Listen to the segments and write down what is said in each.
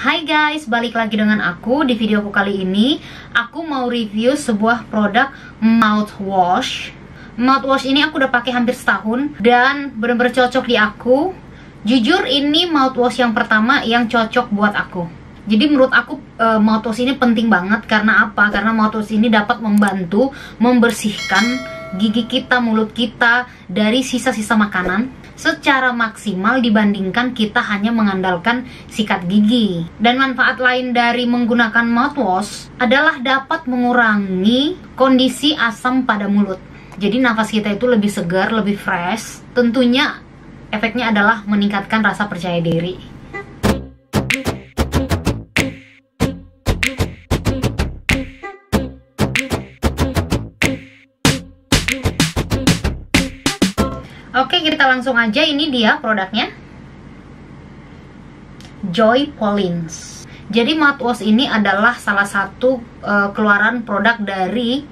Hai guys, balik lagi dengan aku. Di videoku kali ini aku mau review sebuah produk mouthwash. Mouthwash ini aku udah pakai hampir setahun dan bener-bener cocok di aku. Jujur ini mouthwash yang pertama yang cocok buat aku. Jadi menurut aku mouthwash ini penting banget. Karena apa? Karena mouthwash ini dapat membantu membersihkan gigi kita, mulut kita dari sisa-sisa makanan secara maksimal dibandingkan kita hanya mengandalkan sikat gigi. Dan manfaat lain dari menggunakan mouthwash adalah dapat mengurangi kondisi asam pada mulut. Jadi nafas kita itu lebih segar, lebih fresh. Tentunya efeknya adalah meningkatkan rasa percaya diri. Oke, kita langsung aja. Ini dia produknya, Joy Pollins. Jadi mouthwash ini adalah salah satu keluaran produk dari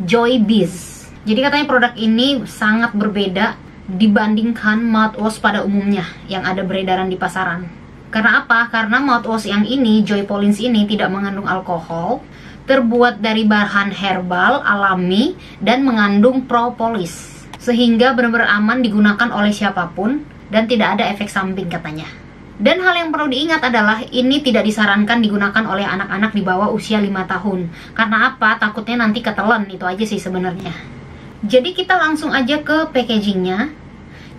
Joybiz. Jadi katanya produk ini sangat berbeda dibandingkan mouthwash pada umumnya yang ada beredaran di pasaran. Karena apa? Karena mouthwash yang ini, Joy Pollins ini, tidak mengandung alkohol, terbuat dari bahan herbal alami dan mengandung propolis, sehingga benar-benar aman digunakan oleh siapapun dan tidak ada efek samping katanya. Dan hal yang perlu diingat adalah ini tidak disarankan digunakan oleh anak-anak di bawah usia 5 tahun. Karena apa? Takutnya nanti ketelan, itu aja sih sebenarnya. Jadi kita langsung aja ke packagingnya.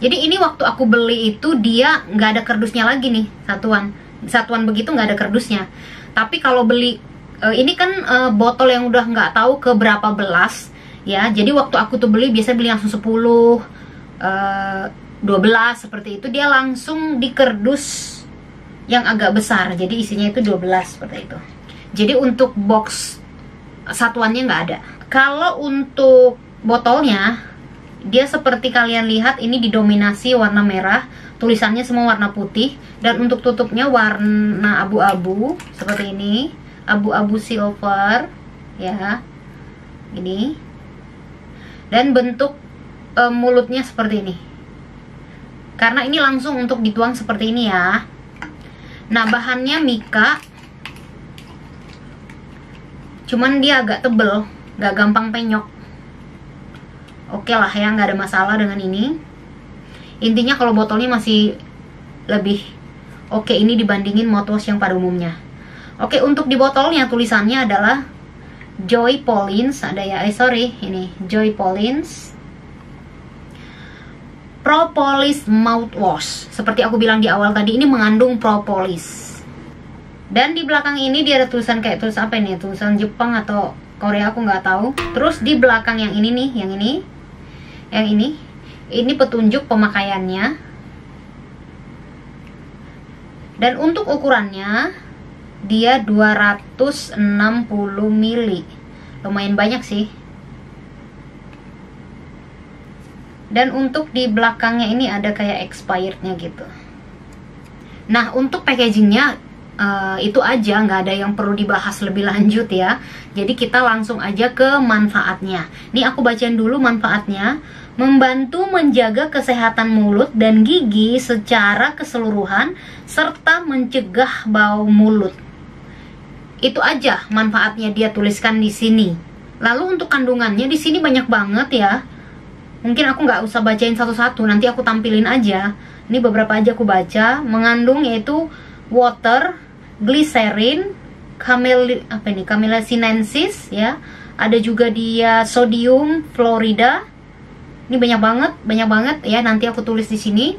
Jadi ini waktu aku beli itu dia nggak ada kardusnya lagi nih, satuan begitu nggak ada kardusnya. Tapi kalau beli ini kan botol yang udah nggak tahu ke berapa belas ya. Jadi waktu aku tuh beli biasa beli langsung 10, 12 seperti itu. Dia langsung di kardus yang agak besar. Jadi isinya itu 12 seperti itu. Jadi untuk box satuannya nggak ada. Kalau untuk botolnya, dia seperti kalian lihat ini didominasi warna merah, tulisannya semua warna putih, dan untuk tutupnya warna abu-abu seperti ini, abu-abu silver ya, ini. Dan bentuk mulutnya seperti ini. Karena ini langsung untuk dituang seperti ini ya. Nah, bahannya mika, cuman dia agak tebel, gak gampang penyok. Oke lah ya, nggak ada masalah dengan ini. Intinya kalau botolnya masih lebih oke ini dibandingin mouthwash yang pada umumnya. Oke, untuk di botolnya tulisannya adalah Joy Pollins, ada ya, ini Joy Pollins Propolis Mouthwash. Seperti aku bilang di awal tadi, ini mengandung propolis. Dan di belakang ini dia ada tulisan kayak tulisan apa ini? Tulisan Jepang atau Korea, aku nggak tahu. Terus di belakang yang ini nih, yang ini petunjuk pemakaiannya. Dan untuk ukurannya dia 260 ml. Lumayan banyak sih. Dan untuk di belakangnya ini ada kayak expirednya gitu. Nah, untuk packagingnya itu aja, nggak ada yang perlu dibahas lebih lanjut ya. Jadi kita langsung aja ke manfaatnya. Nih aku bacain dulu manfaatnya. Membantu menjaga kesehatan mulut dan gigi secara keseluruhan serta mencegah bau mulut. Itu aja manfaatnya dia tuliskan di sini. Lalu untuk kandungannya di sini banyak banget ya. Mungkin aku nggak usah bacain satu-satu, nanti aku tampilin aja. Ini beberapa aja aku baca. Mengandung yaitu water, glycerin, Camellia sinensis ya. Ada juga dia sodium fluorida. Ini banyak banget ya, nanti aku tulis di sini.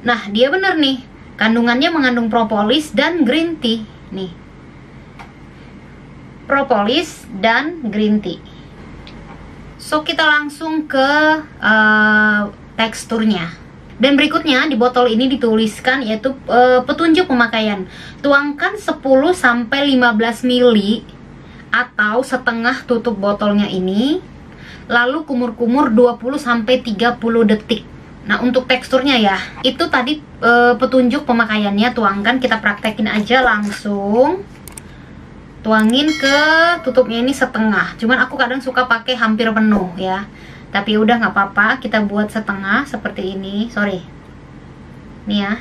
Nah, dia bener nih. Kandungannya mengandung propolis dan green tea. Nih. Propolis dan green tea. So, kita langsung ke teksturnya. Dan berikutnya di botol ini dituliskan yaitu petunjuk pemakaian. Tuangkan 10-15 ml atau setengah tutup botolnya ini. Lalu kumur-kumur 20-30 detik. Nah, untuk teksturnya ya, itu tadi petunjuk pemakaiannya. Tuangkan, kita praktekin aja langsung. Tuangin ke tutupnya ini setengah. Cuman aku kadang suka pakai hampir penuh ya. Tapi udah nggak apa-apa, kita buat setengah seperti ini. Sorry. Nih ya.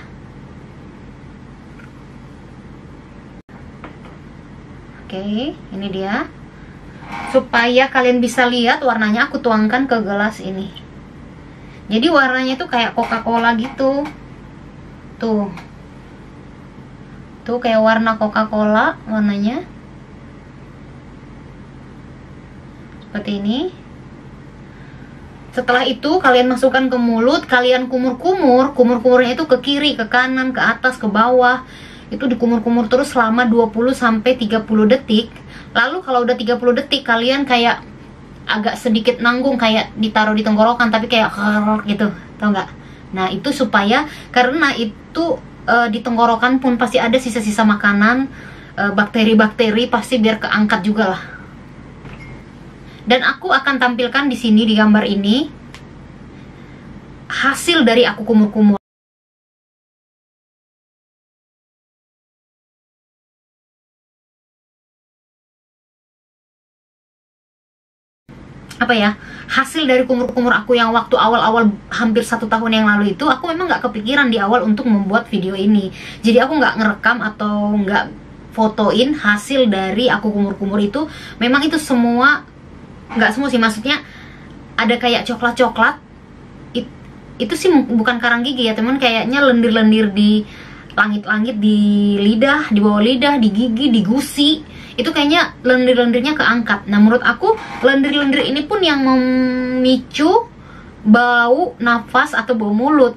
Oke, ini dia. Supaya kalian bisa lihat warnanya, aku tuangkan ke gelas ini. Jadi warnanya tuh kayak Coca-Cola gitu. Tuh. Tuh kayak warna Coca-Cola warnanya. Seperti ini. Setelah itu kalian masukkan ke mulut, kalian kumur-kumur. Kumur-kumurnya itu ke kiri, ke kanan, ke atas, ke bawah. Itu dikumur-kumur terus selama 20-30 detik. Lalu kalau udah 30 detik kalian kayak agak sedikit nanggung, kayak ditaruh di tenggorokan tapi kayak gitu, tau nggak? Nah itu supaya, karena itu di tenggorokan pun pasti ada sisa-sisa makanan, bakteri-bakteri pasti biar keangkat juga lah. Dan aku akan tampilkan di sini di gambar ini hasil dari aku kumur-kumur. Apa ya, hasil dari kumur-kumur aku yang waktu awal-awal hampir 1 tahun yang lalu itu, aku memang nggak kepikiran di awal untuk membuat video ini. Jadi aku nggak ngerekam atau nggak fotoin hasil dari aku kumur-kumur itu. Memang itu semua, nggak semua sih, maksudnya ada kayak coklat-coklat. Itu sih bukan karang gigi ya teman, kayaknya lendir-lendir di langit-langit, di lidah, di bawah lidah, di gigi, di gusi. Itu kayaknya lendir-lendirnya keangkat. Nah menurut aku lendir-lendir ini pun yang memicu bau nafas atau bau mulut.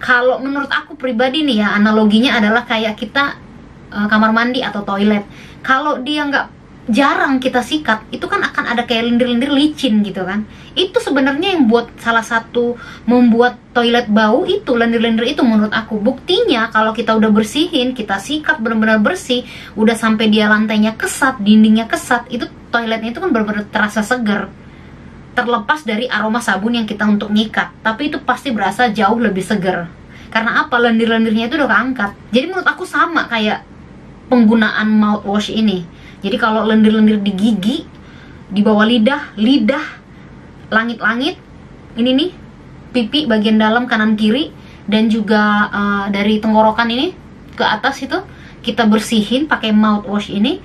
Kalau menurut aku pribadi nih ya, analoginya adalah kayak kita kamar mandi atau toilet. Kalau dia nggak, jarang kita sikat, itu kan akan ada kayak lendir-lendir licin gitu kan. Itu sebenarnya yang buat, salah satu membuat toilet bau itu lendir-lendir itu menurut aku. Buktinya kalau kita udah bersihin, kita sikat benar-benar bersih, udah sampai dia lantainya kesat, dindingnya kesat, itu toiletnya itu kan benar-benar terasa segar. Terlepas dari aroma sabun yang kita untuk nyikat, tapi itu pasti berasa jauh lebih segar. Karena apa? Lendir-lendirnya itu udah keangkat. Jadi menurut aku sama kayak penggunaan mouthwash ini. Jadi kalau lendir-lendir di gigi, di bawah lidah, langit-langit, ini nih, pipi bagian dalam kanan kiri, dan juga dari tenggorokan ini ke atas itu, kita bersihin pakai mouthwash ini,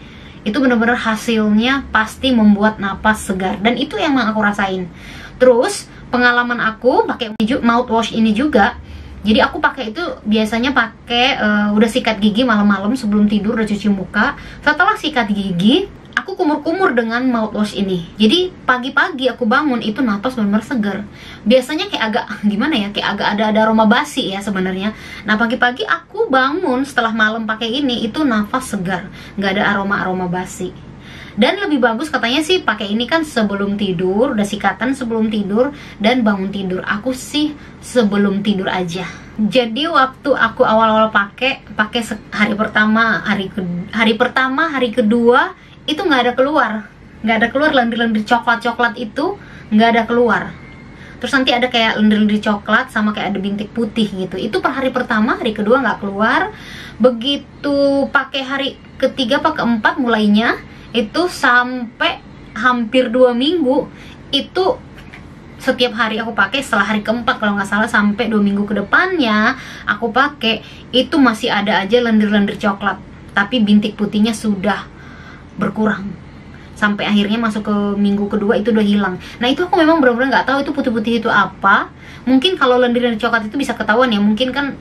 itu benar-benar hasilnya pasti membuat napas segar. Dan itu yang aku rasain. Terus pengalaman aku pakai mouthwash ini juga, jadi aku pakai itu biasanya pakai udah sikat gigi malam-malam sebelum tidur, udah cuci muka. Setelah sikat gigi, aku kumur-kumur dengan mouthwash ini. Jadi pagi-pagi aku bangun itu napas benar-benar segar. Biasanya kayak agak gimana ya, kayak agak ada aroma basi ya sebenarnya. Nah pagi-pagi aku bangun setelah malam pakai ini, itu nafas segar, nggak ada aroma-aroma basi. Dan lebih bagus katanya sih pakai ini kan sebelum tidur, udah sikatan sebelum tidur dan bangun tidur. Aku sih sebelum tidur aja. Jadi waktu aku awal-awal pakai hari pertama, hari kedua itu nggak ada keluar lendir-lendir coklat itu, nggak ada keluar. Terus nanti ada kayak lendir-lendir coklat sama kayak ada bintik putih gitu. Itu per hari pertama, hari kedua nggak keluar. Begitu pakai hari ketiga apa keempat mulainya, itu sampai hampir 2 minggu itu setiap hari aku pakai. Setelah hari keempat kalau nggak salah, sampai 2 minggu ke depannya aku pakai, itu masih ada aja lendir-lendir coklat, tapi bintik putihnya sudah berkurang. Sampai akhirnya masuk ke minggu kedua itu udah hilang. Nah itu aku memang benar-benar nggak tahu itu putih-putih itu apa. Mungkin kalau lendir-lendir coklat itu bisa ketahuan ya, mungkin kan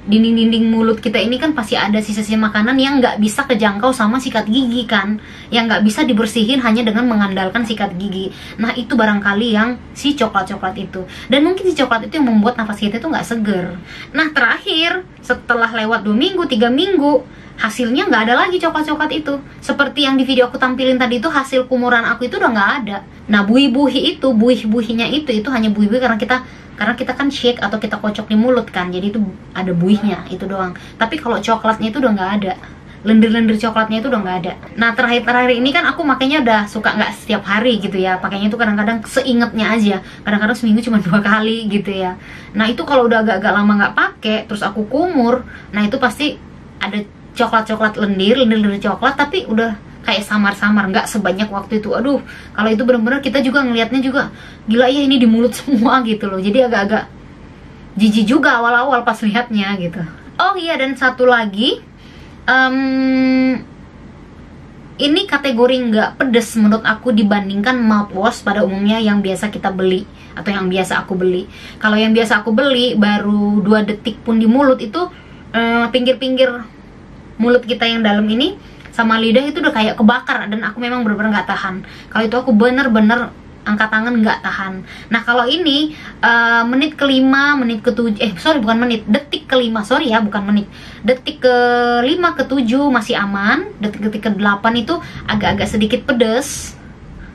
dinding-dinding mulut kita ini kan pasti ada sisa-sisa makanan yang nggak bisa kejangkau sama sikat gigi kan, yang nggak bisa dibersihin hanya dengan mengandalkan sikat gigi. Nah itu barangkali yang si coklat-coklat itu, dan mungkin si coklat itu yang membuat nafas kita itu nggak seger. Nah terakhir setelah lewat 2 minggu, 3 minggu, hasilnya nggak ada lagi coklat-coklat itu. Seperti yang di video aku tampilin tadi itu, hasil kumuran aku itu udah nggak ada. Nah buih-buih itu, buih-buihnya itu hanya buih-buih karena kita kan shake atau kita kocok di mulut kan, jadi itu ada buihnya itu doang. Tapi kalau coklatnya itu udah nggak ada, lendir-lendir coklatnya itu udah nggak ada. Nah terakhir ini kan aku makanya udah suka nggak setiap hari gitu ya, pakainya itu kadang-kadang seingetnya aja, kadang-kadang seminggu cuma 2 kali gitu ya. Nah itu kalau udah agak-agak lama nggak pakai, terus aku kumur, nah itu pasti ada coklat-coklat lendir coklat, tapi udah kayak samar-samar, nggak sebanyak waktu itu. Aduh, kalau itu bener-bener kita juga ngelihatnya juga gila ya, ini di mulut semua gitu loh. Jadi agak-agak jijik juga awal-awal pas lihatnya gitu. Oh iya, dan satu lagi, Ini kategori nggak pedes menurut aku dibandingkan mouthwash pada umumnya yang biasa kita beli atau yang biasa aku beli. Kalau yang biasa aku beli baru 2 detik pun di mulut itu pinggir-pinggir mulut kita yang dalam ini sama lidah itu udah kayak kebakar, dan aku memang bener-bener nggak tahan. Kalau itu aku bener-bener angkat tangan nggak tahan. Nah kalau ini menit ke-5, menit ke-7, bukan menit, detik ke-5, bukan menit, detik ke-5 ke-7 masih aman, detik ke-8 itu agak-agak sedikit pedes,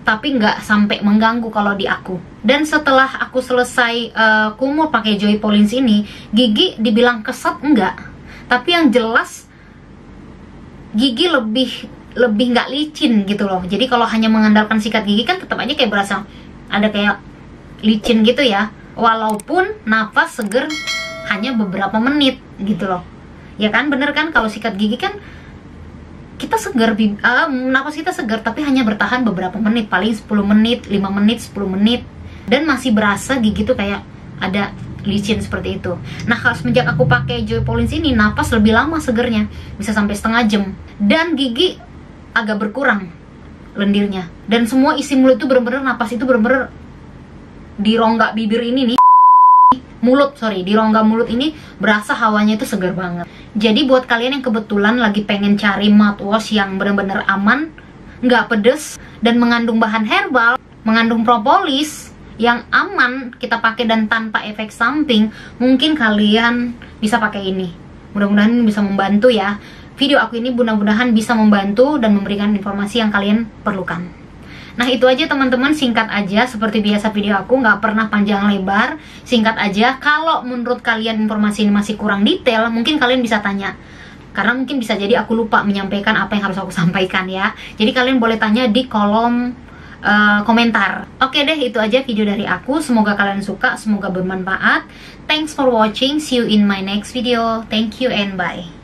tapi nggak sampai mengganggu kalau di aku. Dan setelah aku selesai kumur pakai Joy Pollins ini, gigi dibilang keset enggak, tapi yang jelas gigi lebih nggak licin gitu loh. Jadi kalau hanya mengandalkan sikat gigi kan tetap aja kayak berasa ada kayak licin gitu ya, walaupun nafas seger hanya beberapa menit gitu loh. Ya kan, bener kan, kalau sikat gigi kan kita segar, nafas kita segar, tapi hanya bertahan beberapa menit, paling 10 menit, 5 menit, 10 menit, dan masih berasa gigi tuh kayak ada licin seperti itu. Nah kalau semenjak aku pakai Joy Pollins ini, napas lebih lama segernya, bisa sampai setengah jam, dan gigi agak berkurang lendirnya, dan semua isi mulut itu bener-bener, napas itu bener-bener di rongga bibir ini nih, di rongga mulut ini berasa hawanya itu segar banget. Jadi buat kalian yang kebetulan lagi pengen cari mouthwash yang bener-bener aman, nggak pedes, dan mengandung bahan herbal, mengandung propolis, yang aman kita pakai dan tanpa efek samping, mungkin kalian bisa pakai ini. Mudah-mudahan ini bisa membantu ya. Video aku ini mudah-mudahan bisa membantu dan memberikan informasi yang kalian perlukan. Nah itu aja teman-teman, singkat aja seperti biasa video aku, nggak pernah panjang lebar, singkat aja. Kalau menurut kalian informasi ini masih kurang detail, mungkin kalian bisa tanya, karena mungkin bisa jadi aku lupa menyampaikan apa yang harus aku sampaikan ya. Jadi kalian boleh tanya di kolom komentar. Oke deh, itu aja video dari aku. Semoga kalian suka, semoga bermanfaat. Thanks for watching, see you in my next video. Thank you and bye.